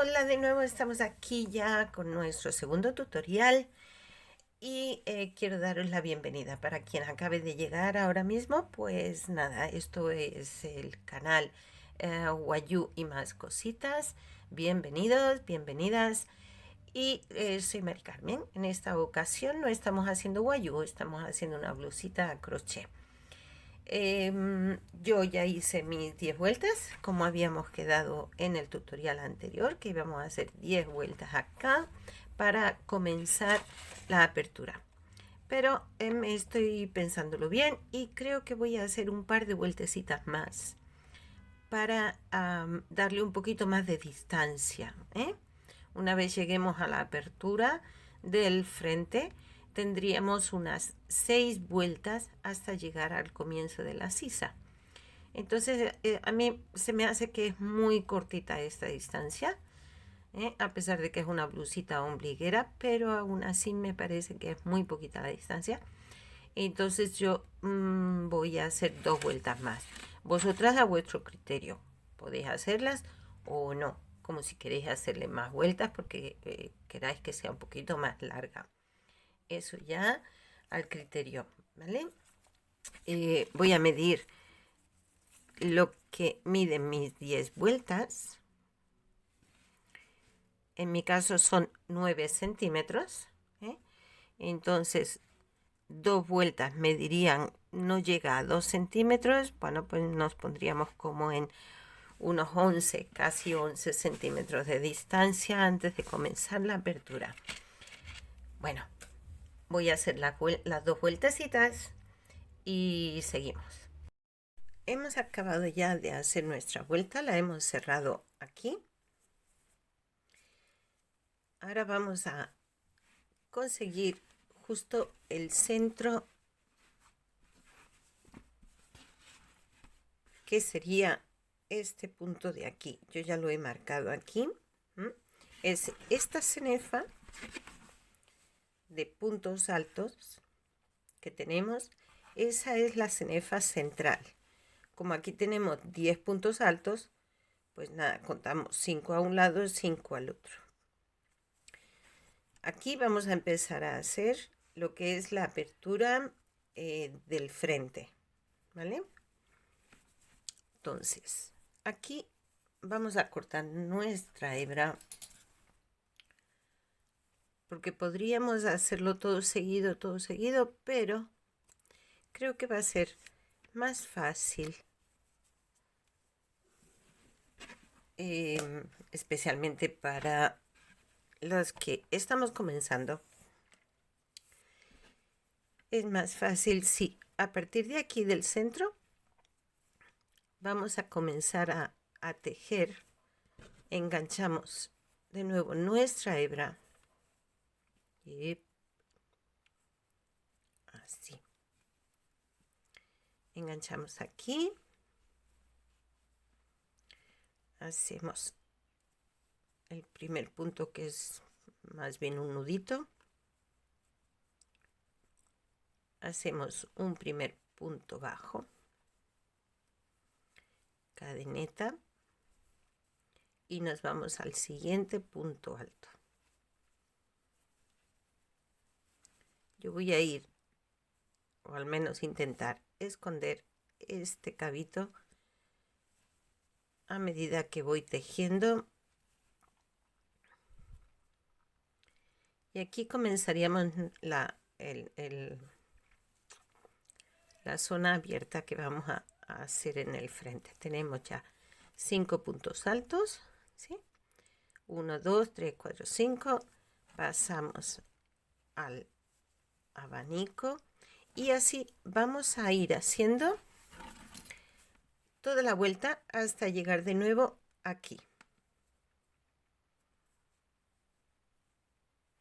Hola, de nuevo estamos aquí ya con nuestro segundo tutorial y quiero daros la bienvenida. Para quien acabe de llegar ahora mismo, pues nada, esto es el canal Wayu y más cositas. Bienvenidos, bienvenidas. Y soy Mari Carmen. En esta ocasión no estamos haciendo Wayu, estamos haciendo una blusita a crochet. Yo ya hice mis 10 vueltas, como habíamos quedado en el tutorial anterior, que íbamos a hacer 10 vueltas acá para comenzar la apertura. Pero estoy pensándolo bien y creo que voy a hacer un par de vueltecitas más para darle un poquito más de distancia, ¿eh? Una vez lleguemos a la apertura del frente, tendríamos unas 6 vueltas hasta llegar al comienzo de la sisa. Entonces a mí se me hace que es muy cortita esta distancia, a pesar de que es una blusita ombliguera, pero aún así me parece que es muy poquita la distancia. Entonces yo voy a hacer 2 vueltas más. Vosotras a vuestro criterio podéis hacerlas o no, como si queréis hacerle más vueltas porque queráis que sea un poquito más larga. Eso ya al criterio, ¿vale? Voy a medir lo que miden mis 10 vueltas. En mi caso son 9 centímetros. Entonces 2 vueltas medirían, no llega a 2 centímetros. Bueno, pues nos pondríamos como en unos 11, casi 11 centímetros de distancia antes de comenzar la apertura. Bueno, voy a hacer las 2 vueltecitas y seguimos. Hemos acabado ya de hacer nuestra vuelta, la hemos cerrado aquí. Ahora vamos a conseguir justo el centro, que sería este punto de aquí. Yo ya lo he marcado aquí. Es esta cenefa de puntos altos que tenemos. Esa es la cenefa central. Como aquí tenemos 10 puntos altos, pues nada, contamos 5 a un lado, 5 al otro. Aquí vamos a empezar a hacer lo que es la apertura del frente, ¿vale? Entonces, aquí vamos a cortar nuestra hebra, porque podríamos hacerlo todo seguido, pero creo que va a ser más fácil, especialmente para los que estamos comenzando. Es más fácil si a partir de aquí del centro vamos a comenzar a tejer. Enganchamos de nuevo nuestra hebra y así enganchamos aquí, hacemos el primer punto, que es más bien un nudito, hacemos un primer punto bajo, cadeneta, y nos vamos al siguiente punto alto. Yo voy a ir, o al menos intentar, esconder este cabito a medida que voy tejiendo. Y aquí comenzaríamos la zona abierta que vamos a hacer en el frente. Tenemos ya 5 puntos altos, ¿sí? 1, 2, 3, 4, 5. Pasamos al abanico y así vamos a ir haciendo toda la vuelta hasta llegar de nuevo aquí,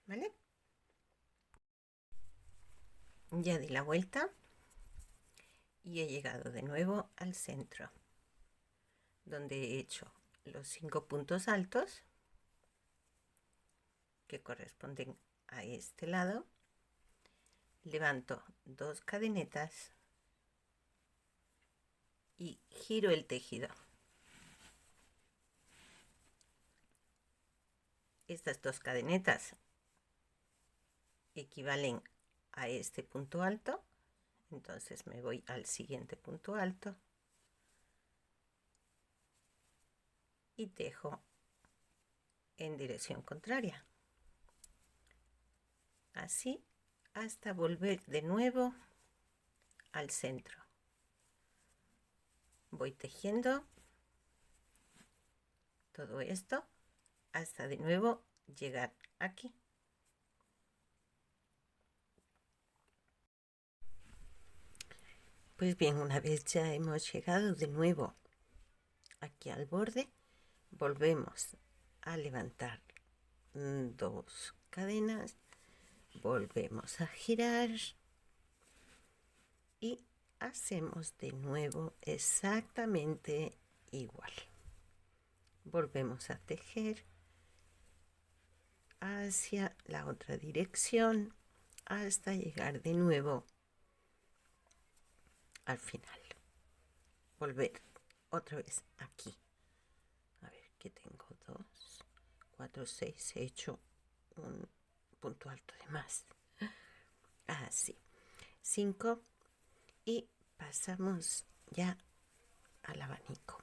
¿vale? Ya di la vuelta y he llegado de nuevo al centro, donde he hecho los 5 puntos altos que corresponden a este lado. Levanto 2 cadenetas y giro el tejido. Estas dos cadenetas equivalen a este punto alto, entonces me voy al siguiente punto alto y tejo en dirección contraria, así hasta volver de nuevo al centro. Voy tejiendo todo esto hasta de nuevo llegar aquí. Pues bien, una vez ya hemos llegado de nuevo aquí al borde, volvemos a levantar 2 cadenas, volvemos a girar y hacemos de nuevo exactamente igual. Volvemos a tejer hacia la otra dirección hasta llegar de nuevo al final. Volver otra vez aquí. A ver, que tengo 2, 4, 6, he hecho un punto alto de más. Así. 5 y pasamos ya al abanico.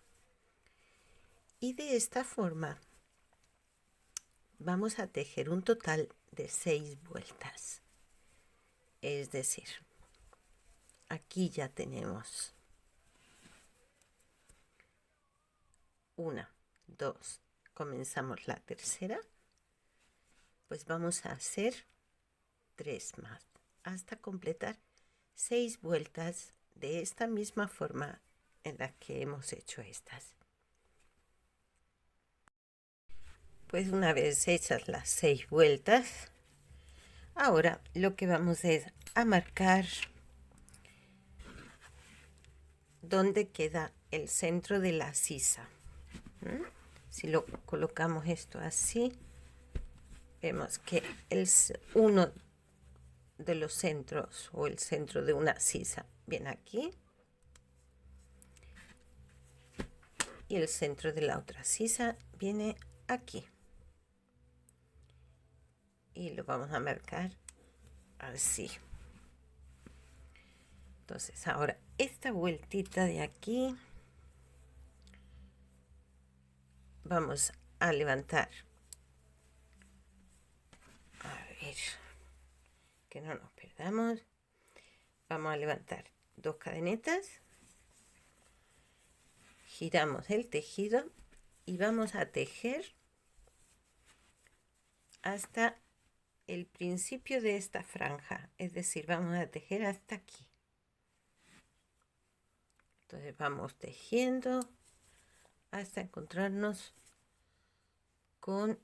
Y de esta forma vamos a tejer un total de 6 vueltas. Es decir, aquí ya tenemos 1, 2, comenzamos la tercera, pues vamos a hacer 3 más hasta completar 6 vueltas de esta misma forma en la que hemos hecho estas. Pues una vez hechas las 6 vueltas, ahora lo que vamos es a marcar dónde queda el centro de la sisa. Si lo colocamos esto así, vemos que uno de los centros o el centro de una sisa viene aquí y el centro de la otra sisa viene aquí. Y lo vamos a marcar así. Entonces ahora esta vueltita de aquí vamos a levantar, a ver que no nos perdamos, vamos a levantar 2 cadenetas, giramos el tejido y vamos a tejer hasta el principio de esta franja, es decir, vamos a tejer hasta aquí. Entonces vamos tejiendo hasta encontrarnos con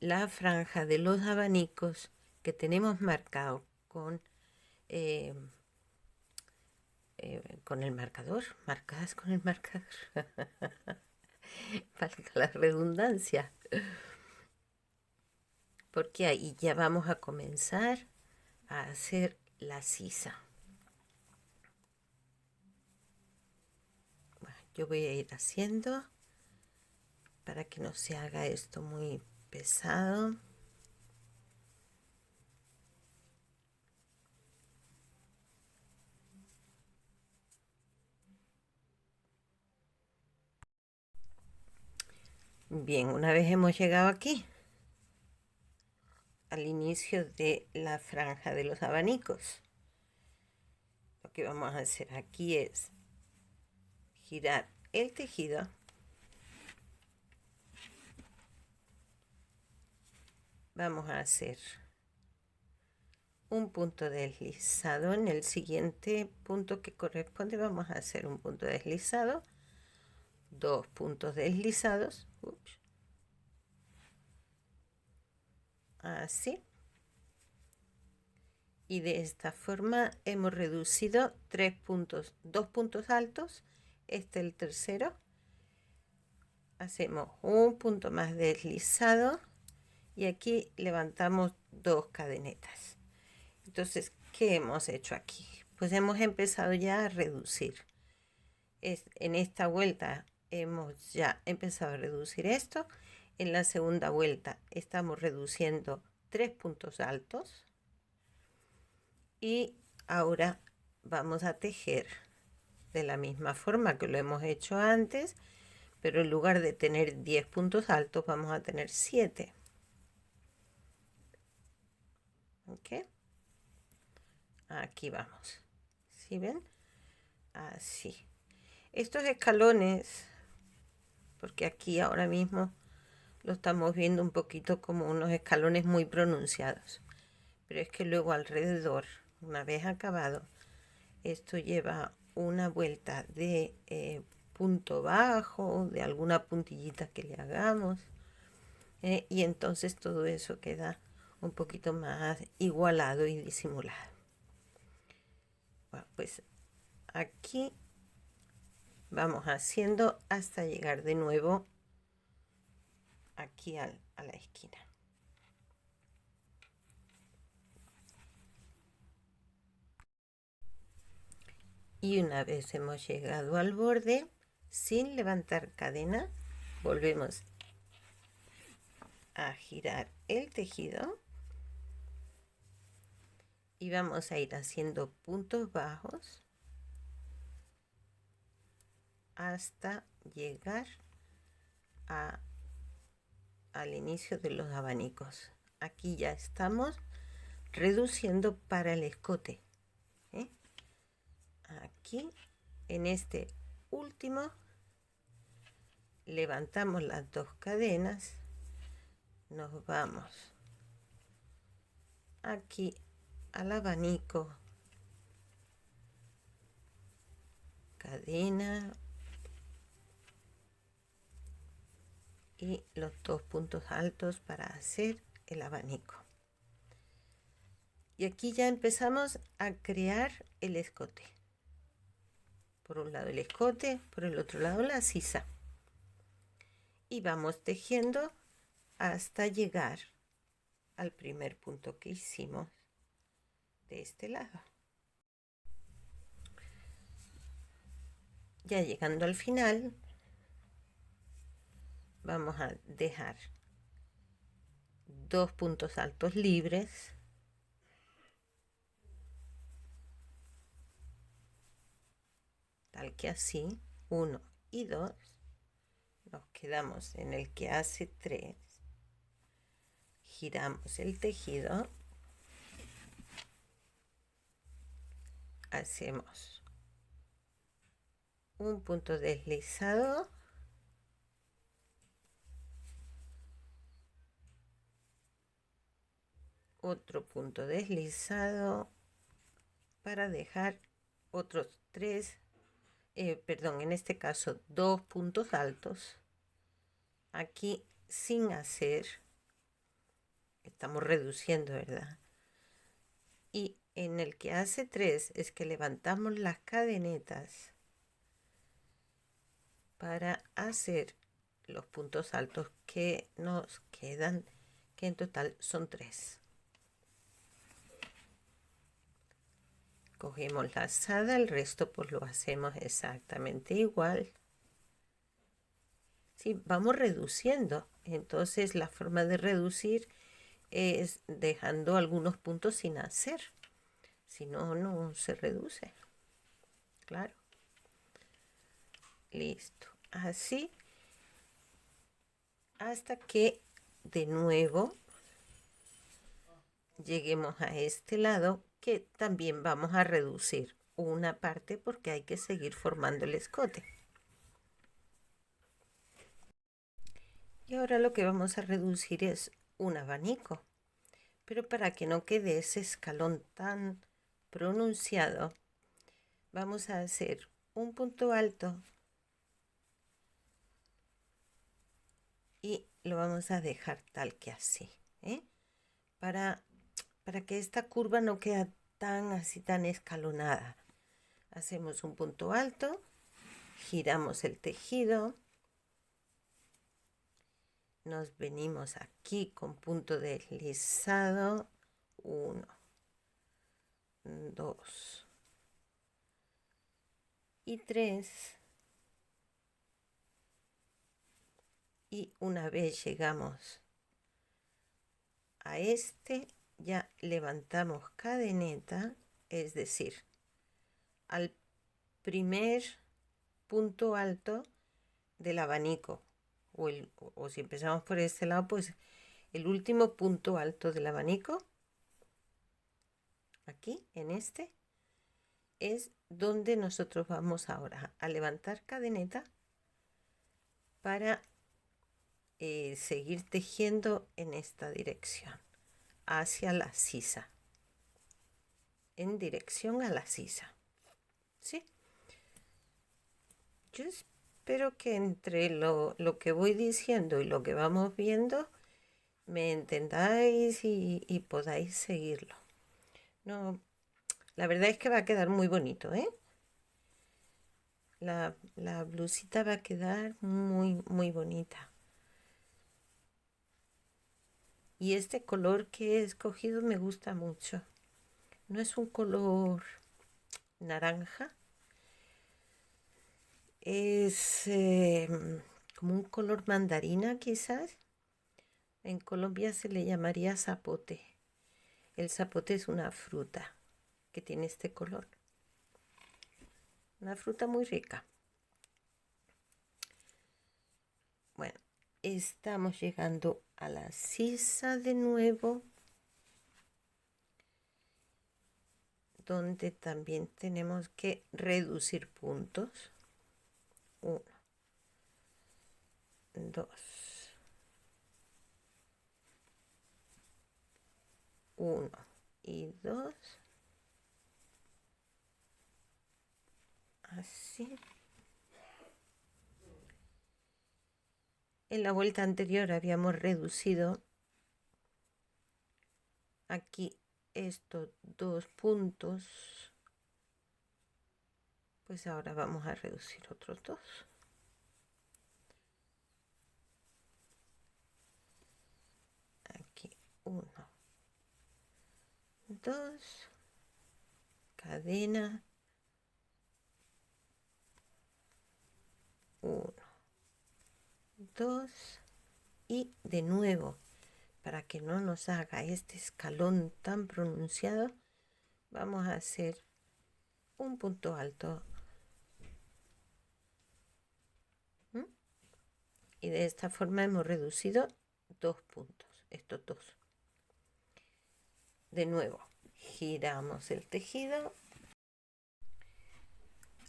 la franja de los abanicos que tenemos marcado con el marcador, marcadas con el marcador, valga la redundancia, porque ahí ya vamos a comenzar a hacer la sisa. Bueno, yo voy a ir haciendo para que no se haga esto muy pesado. Bien, una vez hemos llegado aquí, al inicio de la franja de los abanicos, lo que vamos a hacer aquí es girar el tejido vamos a hacer un punto deslizado. En el siguiente punto que corresponde vamos a hacer un punto deslizado, 2 puntos deslizados, así, y de esta forma hemos reducido 3 puntos, 2 puntos altos, este es el tercero, hacemos un punto más deslizado y aquí levantamos 2 cadenetas. Entonces, ¿qué hemos hecho aquí? Pues hemos empezado ya a reducir. En esta vuelta hemos ya empezado a reducir esto. En la segunda vuelta estamos reduciendo 3 puntos altos y ahora vamos a tejer de la misma forma que lo hemos hecho antes, pero en lugar de tener 10 puntos altos vamos a tener 7. ¿Ok? Aquí vamos. ¿Sí ven? Así. Estos escalones, porque aquí ahora mismo lo estamos viendo un poquito como unos escalones muy pronunciados, pero es que luego alrededor, una vez acabado, esto lleva una vuelta de punto bajo, de alguna puntillita que le hagamos, y entonces todo eso queda un poquito más igualado y disimulado. Bueno, pues aquí vamos haciendo hasta llegar de nuevo aquí a la esquina. Y una vez hemos llegado al borde, sin levantar cadena, volvemos a girar el tejido y vamos a ir haciendo puntos bajos hasta llegar al inicio de los abanicos. Aquí ya estamos reduciendo para el escote. Aquí en este último levantamos las 2 cadenas, nos vamos aquí al abanico, cadena y los 2 puntos altos para hacer el abanico. Y aquí ya empezamos a crear el escote. Por un lado el escote, por el otro lado la sisa. Y vamos tejiendo hasta llegar al primer punto que hicimos de este lado. Ya llegando al final, vamos a dejar 2 puntos altos libres, tal que así, 1 y 2. Nos quedamos en el que hace 3, giramos el tejido, hacemos un punto deslizado, otro punto deslizado para dejar otros 3, perdón, en este caso 2 puntos altos aquí sin hacer, estamos reduciendo, ¿verdad? Y en el que hace 3 es que levantamos las cadenetas para hacer los puntos altos que nos quedan, que en total son 3. Cogemos la lazada, el resto pues lo hacemos exactamente igual. Sí, vamos reduciendo, entonces la forma de reducir es dejando algunos puntos sin hacer, si no, no se reduce, claro. Listo, así hasta que de nuevo lleguemos a este lado, que también vamos a reducir una parte porque hay que seguir formando el escote. Y ahora lo que vamos a reducir es un abanico, pero para que no quede ese escalón tan pronunciado, vamos a hacer un punto alto y lo vamos a dejar tal que así, para que esta curva no quede tan así, tan escalonada. Hacemos un punto alto, giramos el tejido, nos venimos aquí con punto deslizado, 1, 2 y 3, y una vez llegamos a este, ya levantamos cadeneta, es decir, al primer punto alto del abanico, o si empezamos por este lado, pues el último punto alto del abanico, aquí en este, es donde nosotros vamos ahora a levantar cadeneta para seguir tejiendo en esta dirección, hacia la sisa, en dirección a la sisa, ¿sí? Yo espero que entre lo que voy diciendo y lo que vamos viendo, me entendáis y podáis seguirlo. No, la verdad es que va a quedar muy bonito, ¿eh? La blusita va a quedar muy, muy bonita. Y este color que he escogido me gusta mucho. No es un color naranja. Es como un color mandarina quizás. En Colombia se le llamaría zapote. El zapote es una fruta que tiene este color. Una fruta muy rica. Bueno, estamos llegando a la sisa de nuevo, donde también tenemos que reducir puntos. 1, 2, 1 y 2, así. En la vuelta anterior habíamos reducido aquí estos 2 puntos, pues ahora vamos a reducir otros 2. Aquí 1, 2, cadena, 1, 2 y de nuevo, para que no nos haga este escalón tan pronunciado, vamos a hacer un punto alto. Y de esta forma hemos reducido 2 puntos, estos 2. De nuevo, giramos el tejido.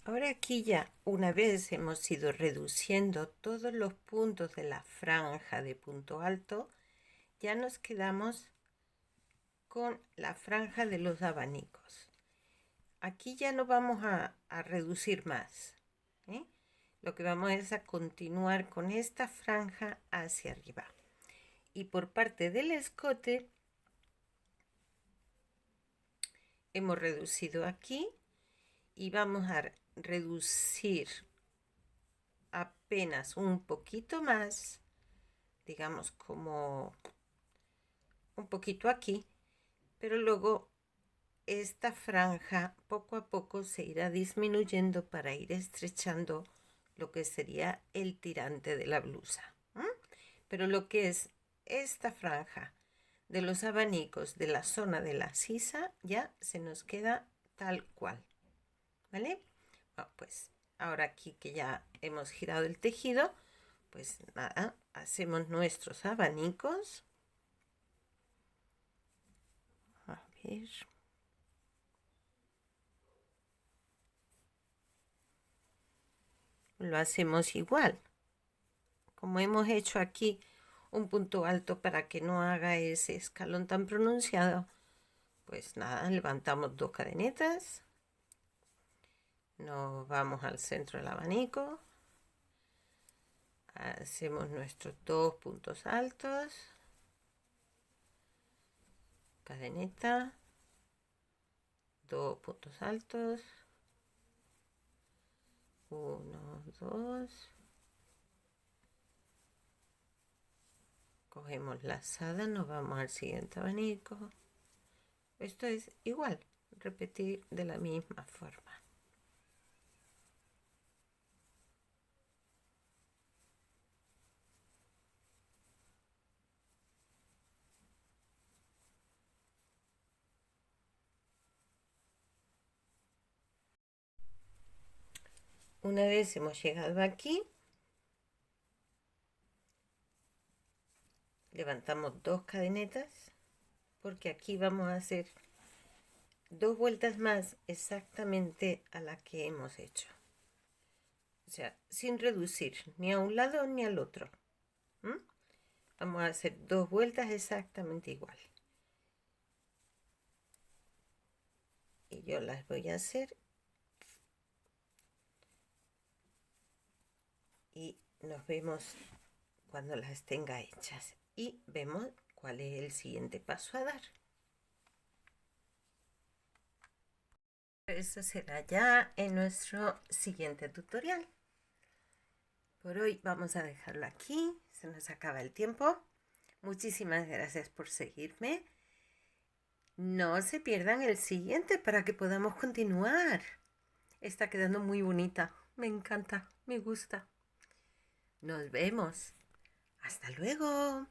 Ahora aquí ya, una vez hemos ido reduciendo todos los puntos de la franja de punto alto, ya nos quedamos con la franja de los abanicos. Aquí ya no vamos a reducir más, ¿eh? Lo que vamos es a continuar con esta franja hacia arriba. Y por parte del escote hemos reducido aquí y vamos a reducir apenas un poquito más, digamos como un poquito aquí, pero luego esta franja poco a poco se irá disminuyendo para ir estrechando lo que sería el tirante de la blusa. Pero lo que es esta franja de los abanicos de la zona de la sisa ya se nos queda tal cual, ¿vale? Bueno, pues ahora aquí que ya hemos girado el tejido, pues nada, hacemos nuestros abanicos. A ver. Lo hacemos igual. Como hemos hecho aquí un punto alto para que no haga ese escalón tan pronunciado, pues nada, levantamos 2 cadenetas, nos vamos al centro del abanico, hacemos nuestros 2 puntos altos, cadeneta, 2 puntos altos, 1, 2, cogemos lazada, nos vamos al siguiente abanico. Esto es igual, repetir de la misma forma. Una vez hemos llegado aquí, levantamos 2 cadenetas porque aquí vamos a hacer 2 vueltas más exactamente a la que hemos hecho. O sea, sin reducir ni a un lado ni al otro. Vamos a hacer 2 vueltas exactamente igual. Y yo las voy a hacer. Y nos vemos cuando las tenga hechas. Y vemos cuál es el siguiente paso a dar. Eso será ya en nuestro siguiente tutorial. Por hoy vamos a dejarlo aquí. Se nos acaba el tiempo. Muchísimas gracias por seguirme. No se pierdan el siguiente para que podamos continuar. Está quedando muy bonita. Me encanta, me gusta. Nos vemos. Hasta luego.